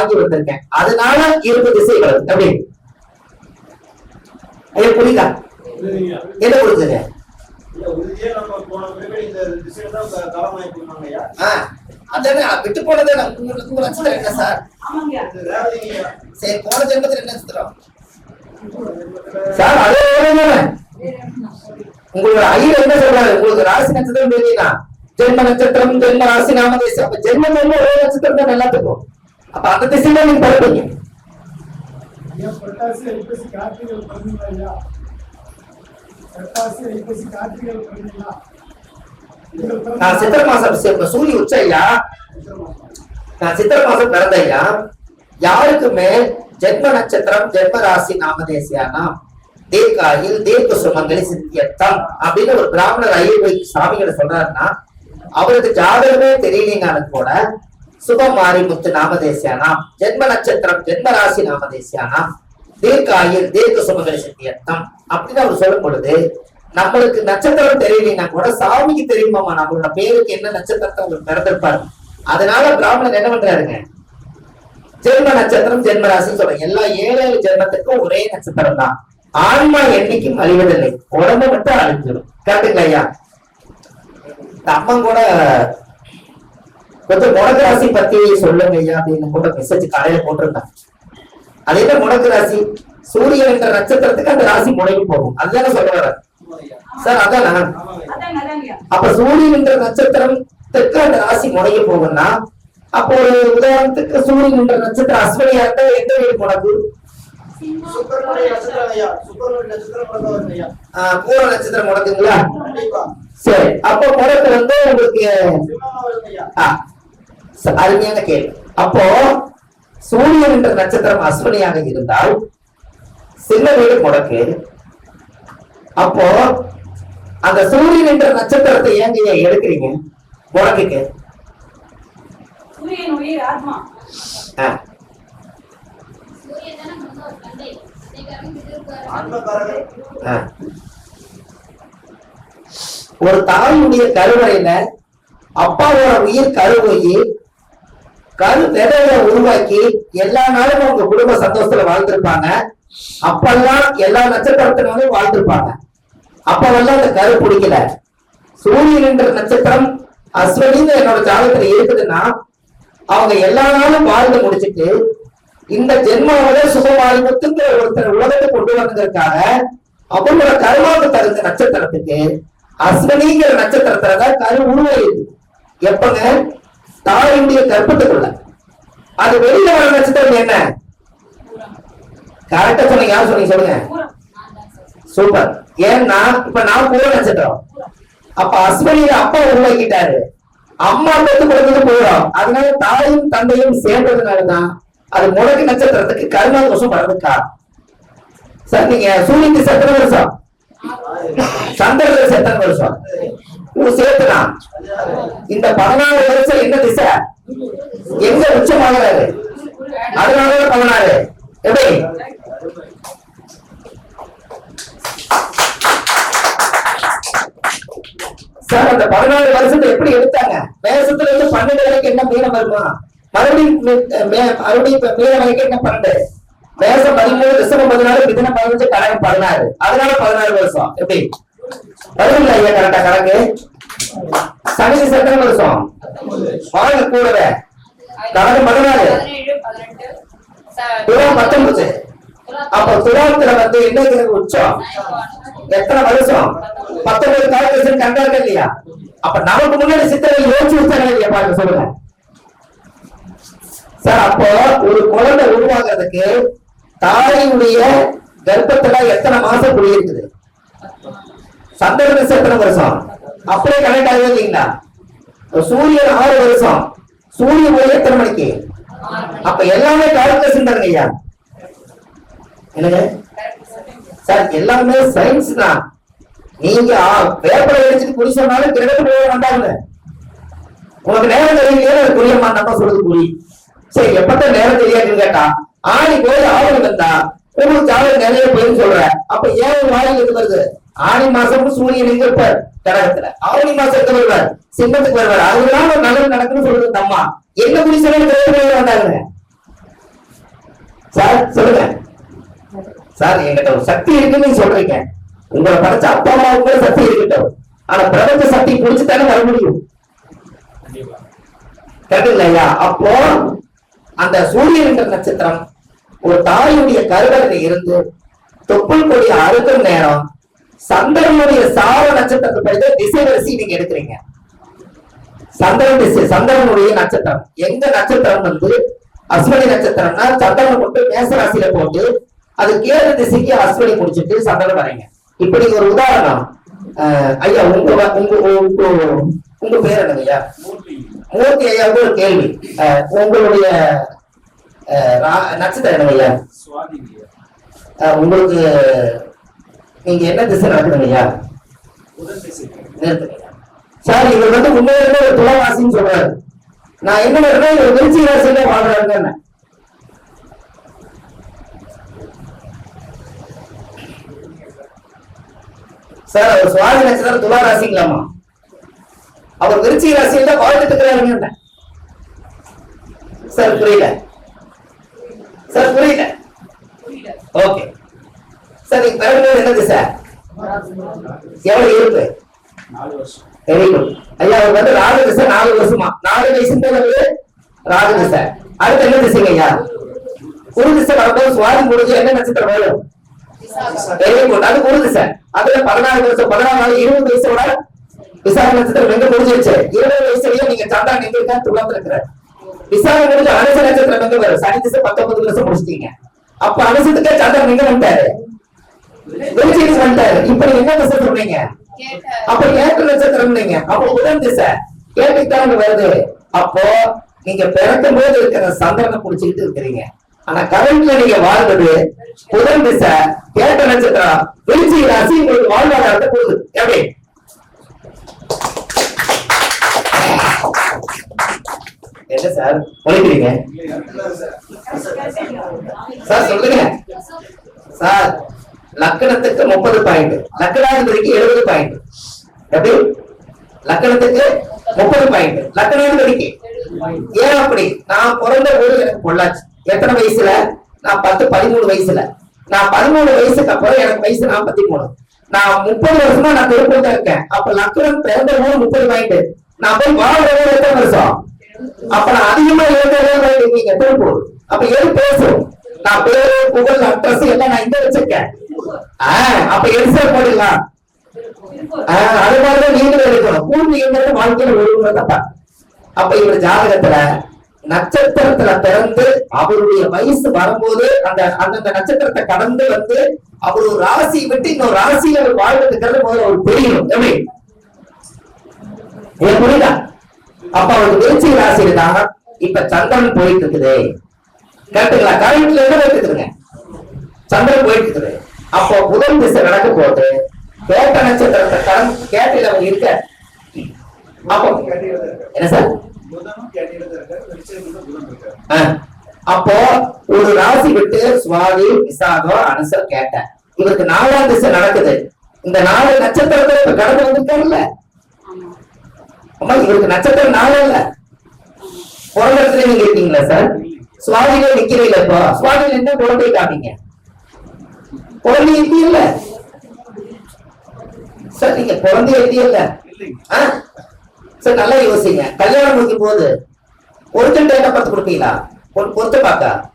வாங்கி வந்திருக்கேன், அதனால இருப்பு திசை வருது. அப்படி ஐயா புரியுதா? என்ன கொடுத்துருங்க? விட்டு போனதே நட்சத்திரம் என்ன சார்? சரி, போன ஜென்மத்தில் என்ன நட்சத்திரம் சார்? அதே உங்களோட ஐயர் என்ன சொல்றாரு? உங்களுக்கு ராசி நட்சத்திரம் தெரியுதா? ஜென்ம நட்சத்திரம், ஜென்ம ராசி, நாம தேசம். அப்ப ஜென்ம ஜென்ம ஒரே நட்சத்திரம் தான் எல்லாத்துக்கும். அப்ப அந்த திசையில நீங்க பரப்பீங்க. நான் சித்திரை மாசம் சூரிய உச்ச ஐயா, நான் சித்திரை மாசம் பிறந்த ஐயா. யாருக்குமே ஜென்ம நட்சத்திரம், ஜென்ம ராசி, நாமதேசியானா தீர்க்காயில் தீர்க்க சுமங்கலி சித்தியத்தம் அப்படின்னு ஒரு பிராமணர் ஐயர் சாமிகளை சொல்றாருன்னா, அவருக்கு ஜாதகமே தெரியலீங்கன்னு கூட சுபம் மாரிமுத்து நாமதேசியானாம், ஜென்ம நட்சத்திரம், ஜென்ம ராசி, நாமதேசியானாம் தீர்க்காயில் தீர்க்க சுமங்கலி சித்தியத்தம் அப்படின்னு அவர் சொல்லும் பொழுது, நம்மளுக்கு நட்சத்திரம் தெரியலீங்கன்னா கூட சாமிக்கு தெரியுமாமா நம்மளோட பேருக்கு என்ன நட்சத்திரத்தை உங்களுக்கு பிறந்திருப்பாரு. அதனால பிராமணர் என்ன பண்றாருங்க, ஜென்ம நட்சத்திரம், ஜென்ம ராசின்னு சொல்றேன். எல்லா 7 ஜென்மத்துக்கும் ஒரே நட்சத்திரம் தான். ஆன்மா என்னைக்கும் அழிவதில்லை, உடம்பு மட்டும் அழிஞ்சிடும். கரெக்டுங்களா ஐயா? அம்மா கூட கொஞ்சம் முடக்கு ராசி பத்தி சொல்லுங்க ஐயா அப்படின்னு கூட மெசேஜ் காலையில போட்டிருந்தாங்க. அது என்ன முடக்கு ராசி? சூரியன் என்ற நட்சத்திரத்துக்கு அந்த ராசி முடங்கி போகும், அதுதானே சொல்ல வர சார்? அதானா? அப்ப சூரியன் என்ற நட்சத்திரத்துக்கு அந்த ராசி முடங்கி போகும்னா, அப்போ ஒரு உதாரணத்துக்கு சூரியன் என்ற நட்சத்திரம் அஸ்வினியா இருந்தா எந்த வீடு முடக்கு? பூர நட்சத்திரம் முடக்குங்களா? சரி, அப்போ முடக்கு வந்து உங்களுக்கு அருமையான கேள்வி. அப்போ சூரியன் என்ற நட்சத்திரம் அஸ்வினியாக இருந்தால் சின்ன வீடு முடக்கு. அப்போ அந்த சூரியன் என்ற நட்சத்திரத்தை ஏங்க எடுக்கிறீங்க முடக்குக்கு? ஒரு தாயுடைய கருவறையில அப்பாவோட உயிர் கருவையை கரு விதையை உருவாக்கி எல்லா நாளும் அவங்க குடும்ப சந்தோஷத்துல வாழ்ந்திருப்பாங்க. அப்பெல்லாம் எல்லா நட்சத்திரத்தினாலும் வாழ்ந்திருப்பாங்க. அப்பவெல்லாம் அந்த கரு பிடிக்கல. சூரியன் என்ற நட்சத்திரம் அஸ்வினின்னு என்னோட ஜாதகத்துல இருக்குதுன்னா, அவங்க எல்லா நாளும் வாழ்ந்து முடிச்சுட்டு இந்த ஜென்மாவில சுபமாரிமுத்துங்கிற ஒருத்தர் உலகத்தை கொண்டு வந்ததற்காக அவங்களோட கருவாக்கு தகுந்த நட்சத்திரத்துக்கு அஸ்வினிங்கிற நட்சத்திரத்துலதான் கரு உருவாயிருக்கு. எப்பங்க? தாயுடைய கற்பத்துக்குள்ள. அது வெளியில வர நட்சத்திரம் என்ன? கரெக்டா சொன்னீங்க. யார் சொன்னீங்க சொல்லுங்க? சூப்பர். ஏன்னா இப்ப நான் பூர நட்சத்திரம். அப்ப அஸ்வினியில அப்பா உருவாக்கிட்டாரு, அம்மா பெற்று கொடுத்தது பூரம். அதனால தாயும் தந்தையும் சேர்ந்ததுனாலதான் அது முடக்கு நட்சத்திரத்துக்கு கருணா தோஷம் வர்றதுக்கா. சார் நீங்க சூரியனுக்கு எத்தனை வருஷம்? சந்திரனுக்கு எத்தனை வருஷம்? சேர்த்துனா இந்த 14 வருஷம் என்ன திசை? எங்க உச்சமாகிறாரு? அதனால 16. எப்படி சார் அந்த 14 வருஷத்தை எப்படி எடுத்தாங்க? மேசத்துல இருந்து 12 வரைக்கும் என்ன மீனம் வருமா? மறுபடியும் மீனம் வரைக்கும் என்ன 12? மேசம் 13, ரிஷபம் 14, மிதுனம் 15, கடகம் 16. அதனால 16 வருஷம். எப்படி வருங்களா ஐயா? கரெக்டா கணக்கு. சனி எத்தனை வருஷம்? வாங்க கூடவே. கடகம் 14, துலாம் 19. அப்ப துலாத்துல வந்து என்ன உச்சம்? எத்தனை வருஷம்? 19 காலகட்டம் கண்டாங்க இல்லையா? அப்ப நமக்கு முன்னாடி சித்திரை யோசிச்சு வச்சாங்க இல்லையா? பாருங்க சொல்லுங்க சார். அப்போ ஒரு குழந்தை உருவாகிறதுக்கு தாயுடைய கர்ப்பத்துல எத்தனை மாசம் குடியிருக்குது? சந்திரனுக்கு எத்தனை வருஷம்? அப்படியே கனெக்ட் ஆகுது இல்லைங்களா? சூரியன் 6 வருஷம். சூரியன் போய் எத்தனை மணிக்கு? அப்ப எல்லாமே கால்குலேஷன் தானுங்க ஐயா. என்னங்க சார்? எல்லாமே சயின்ஸ் தான். நீங்க பேப்பரை வச்சுட்டு குறி சொன்னாலும் கிரகத்து போக வேண்டாங்க. உனக்கு நேரம் தெரியலையே புரியமா நம்ம சொல்றது புரி. சரி, எப்பத்தான் நேரம் தெரியாதுன்னு கேட்டா, ஆணி போய் ஆவணி வந்தா உங்களுக்கு ஜாதகம் நிறைய போயின்னு சொல்ற. அப்ப ஏன் வாயில் எது வருது? ஆணி மாசமும் சூரியன் எங்க இருப்பார்? கடகத்துல. ஆவணி மாசம் எங்க வருவார்? சிம்மத்துக்கு வருவார். அதெல்லாம் ஒரு நல்லது நடக்குன்னு சொல்றது அம்மா. என்ன குறி சொன்னாலும் கிரகத்து போக வேண்டாங்க. சார் சொல்லுங்க சார். என்கிட்ட ஒரு சக்தி இருக்குன்னு நீங்க சொல்றீங்க. உங்களை படைச்ச அப்பா அம்மாவுக்கு சக்தி இருக்கட்டும், ஆனா பிரபஞ்ச சக்தி புடிச்சுத்தானே வர முடியும். கரெக்டுங்களா ஐயா? அப்போ அந்த சூரியன் என்ற நட்சத்திரம் ஒரு தாயுடைய கருவறையில இருந்து தொப்புள் கொடி அறுக்கும் நேரம் சந்திரனுடைய சார நட்சத்திரத்தை படித்த திசை வரிசை நீங்க எடுக்கிறீங்க. சந்திரன் திசை, சந்திரனுடைய நட்சத்திரம் எங்க நட்சத்திரம் வந்து அஸ்வினி நட்சத்திரம்னா சந்திரனை போட்டு மேசராசியில போட்டு அது கேது திசைக்கு அஸ்வினி முடிச்சுட்டு சந்திரன் வரைங்க. இப்படி ஒரு உதாரணம். ஐயா உங்க உங்க உங்க உங்க பேர் என்னங்க ஐயா? மூர்த்தி ஐயா. ஒரு கேள்வி, உங்களுடைய நட்சத்திரம் என்னங்க ஐயா? உங்களுக்கு நீங்க என்ன திசை நடக்குதுங்க ஐயா? சார் இவர் வந்து உண்மையிலே ஒரு துளவாசின்னு சொல்றாரு. நான் என்ன பண்றேன், இவர் விருச்சிக ராசியில வாழ்றாருங்க. சார் அவர் சுவாதி நட்சத்திரம் துலா ராசிங்களாமா, அவர் விருச்சிக ராசியில வாழ்ந்துட்டு இருக்கிறாருங்க. சார் புரியல சார், புரியல. ஓகே சார், நீங்க பிறகு என்ன திசை, எவ்வளவு இருப்பு? 4 வருஷம். வெரி குட் ஐயா. அவர் வந்து ராகு திசை 4 வருஷமா, 4 வயசுன்றது ராகு திசை. அடுத்து என்ன திசைங்க ஐயா? குரு திசை வரப்போ சுவாதி முடிஞ்சு என்ன நட்சத்திரம் வரும்? வெரி குட், அது குரு திசை. அதுல 14 வருஷம், 14 20 வயசோட விசாக நட்சத்திரம் எங்க முடிஞ்சிருச்சு? 20 வயசுலயே நீங்க சந்திரன் எங்க இருக்கா? துலத்துல இருக்கிற. விசாக முடிஞ்ச அனுச நட்சத்திரம் எங்க வரும்? சனி திசை 19 வருஷம் முடிச்சிட்டீங்க. அப்ப அனுசத்துக்கே சந்திரன் எங்க வந்துட்டாரு? விருச்சிக வந்துட்டாரு. இப்ப நீங்க என்ன திசை சொல்றீங்க? அப்ப ஏற்ற நட்சத்திரம் நீங்க. அப்ப புதன் திசை கேட்டுக்கிட்டாங்க வருது. அப்போ நீங்க பிறக்கும் போது இருக்கிற சந்திரனை புடிச்சுக்கிட்டு இருக்கிறீங்க. ஆனா கரண்ட்ல நீங்க வாழ்றது புதன் திசை, கேட்ட நட்சத்திரம், விருச்சிக ராசி உங்களுக்கு வாழ்வாதாரத்தை கொடுக்குது. எப்படி என்ன சார் உழைக்கிறீங்க சார்? சொல்லுங்க சார். லக்கணத்துக்கு 30 பாயிண்ட், லக்கணாதிபதிக்கு 70 பாயிண்ட். எப்படி? லக்கணத்துக்கு 30 பாயிண்ட், லக்கணாதிபதிக்கு. ஏன் அப்படி? நான் பிறந்த ஊரு எனக்கு பொள்ளாச்சி. எத்தனை வயசுல? நான் 13 வயசுல. நான் 13 வயசுக்கு அப்புறம் எனக்கு வயசு 43. நான் 30 வருஷமா நான் திருப்பூர் தான் இருக்கேன். அப்ப லக்கணம் பிறந்த ஊர் 30 பாயிண்ட். நான் போய் வாழ்ற எத்தனை வருஷம்? அப்ப நான் அதிகமா இருக்கீங்க திருப்பூர். அப்ப எது பேசும்? நான் பேரு புகழ் அட்ரஸ் எல்லாம் நான் இங்க வச்சிருக்கேன். அப்ப எரிசல் போடலாம். அது மாதிரிதான் நீங்களும் இருக்கணும். பூர்வீகங்கிறது வாழ்க்கையில ஒழுங்குறதப்பா. அப்ப இவர் ஜாதகத்துல நட்சத்திரத்துல பிறந்து அவருடைய வயசு வரும்போது அந்த அந்தந்த நட்சத்திரத்தை கடந்து வந்து அவர் ஒரு ராசியை விட்டு இன்னொரு ராசியில அவர் வாழ்வதுங்கிறது முதல்ல ஒரு தெரியணும். எப்படி புரியுதா? அப்ப அவருக்கு விருச்சிக ராசியில தான் இப்ப சந்திரன் போயிட்டு இருக்குது. கரெக்டுங்களா? கரண்ட்ல என்ன போயிட்டு இருக்குங்க? சந்திரன் போயிட்டு இருக்குது. அப்போ புதன் திசை நடக்க போது கேட்ட நட்சத்திரத்தை கடந்து கேட்டில அவர் இருக்க. அப்போ என்ன சார்? அப்போ ஒரு ராசி விட்டு சுவாதி விசாகம் அனுசம் கேட்ட இவருக்கு 4ஆம் திசை நடக்குது. இந்த 4 நட்சத்திரத்தை இப்ப கடந்து வந்திருக்காருல்ல. அம்மா இவருக்கு நட்சத்திரம் 4 இல்ல. பிறந்த இடத்துல நீங்க இருக்கீங்களா சார்? சுவாதியில நிக்கிறீங்களா? இப்போ சுவாதியில என்ன குழந்தை காப்பீங்க? குழந்தை எப்படி இல்ல சார்? நீங்க குழந்தை எப்படி இல்ல சார்? நல்லா யோசிங்க. கல்யாணம் முடிக்கும் போது ஒருத்தன் என்ன பார்த்து கொடுப்பீங்களா? பொறுத்து பார்க்க